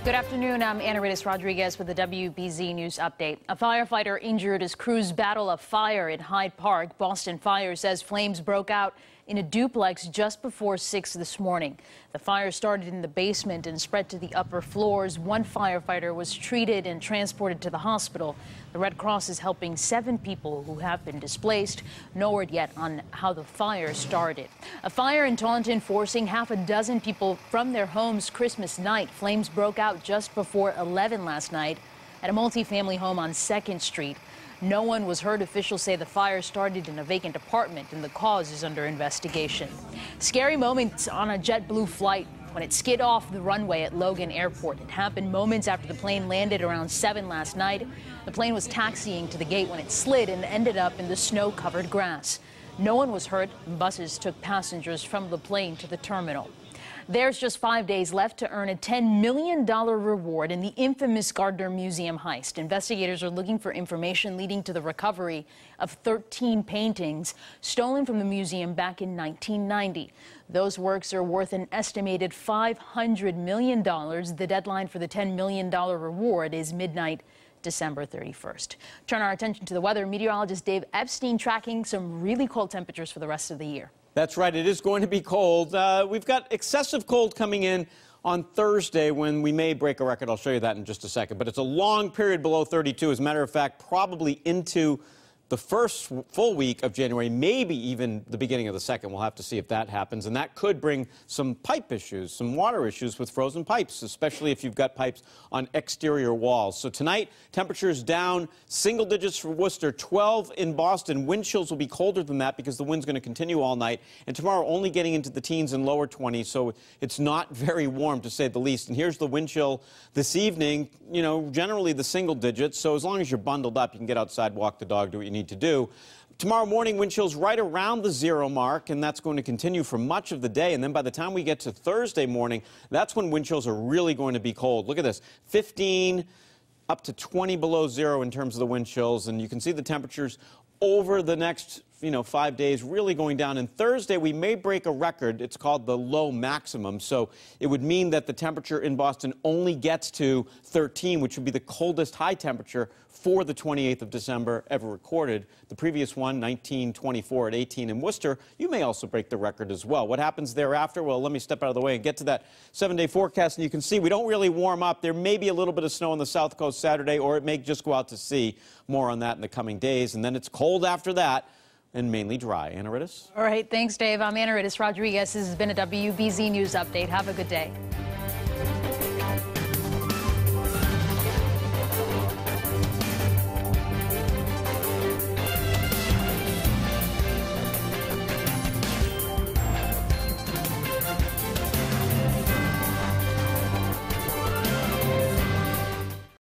Good afternoon. I'm Anaridis Rodriguez with the WBZ News Update. A firefighter injured as crews battle a fire in Hyde Park. Boston Fire says flames broke out in a duplex just before 6 this morning. The fire started in the basement and spread to the upper floors. One firefighter was treated and transported to the hospital. The Red Cross is helping 7 people who have been displaced. No word yet on how the fire started. A fire in Taunton forcing half a dozen people from their homes Christmas night. Flames broke out just before 11 last night at a multifamily home on 2nd Street. No one was hurt. Officials say the fire started in a vacant apartment and the cause is under investigation. Scary moments on a JetBlue flight when it skid off the runway at Logan Airport. It happened moments after the plane landed around 7 last night. The plane was taxiing to the gate when it slid and ended up in the snow-covered grass. No one was hurt. Buses took passengers from the plane to the terminal. There's just 5 days left to earn a $10 million reward in the infamous Gardner Museum heist. Investigators are looking for information leading to the recovery of 13 paintings stolen from the museum back in 1990. Those works are worth an estimated $500 million. The deadline for the $10 million reward is midnight, December 31st. Turn our attention to the weather. Meteorologist Dave Epstein tracking some really cold temperatures for the rest of the year. That's right. It is going to be cold. We've got excessive cold coming in on Thursday when we may break a record. I'll show you that in just a second. But it's a long period below 32. As a matter of fact, probably into the first full week of January, maybe even the beginning of the second. We'll have to see if that happens. And that could bring some pipe issues, some water issues with frozen pipes, especially if you've got pipes on exterior walls. So tonight, temperatures down single digits for Worcester, 12 in Boston. Wind chills will be colder than that because the wind's going to continue all night. And tomorrow only getting into the teens and lower 20s. So it's not very warm, to say the least. And here's the wind chill this evening, you know, generally the single digits. So as long as you're bundled up, you can get outside, walk the dog, do what you need to do. Tomorrow morning, wind chills right around the 0 mark, and that's going to continue for much of the day. And then by the time we get to Thursday morning, that's when wind chills are really going to be cold. Look at this, 15 up to 20 below 0 in terms of the wind chills. And you can see the temperatures over the next 5 days really going down. And Thursday, we may break a record. It's called the low maximum. So it would mean that the temperature in Boston only gets to 13, which would be the coldest high temperature for the 28th of December ever recorded. The previous one, 1924 at 18 in Worcester. You may also break the record as well. What happens thereafter? Well, let me step out of the way and get to that 7-day forecast. And you can see we don't really warm up. There may be a little bit of snow on the south coast Saturday, or it may just go out to sea. More on that in the coming days. And then it's cold after that and mainly dry. Anaridis? All right. Thanks, Dave. I'm Anaridis Rodriguez. This has been a WBZ News Update. Have a good day.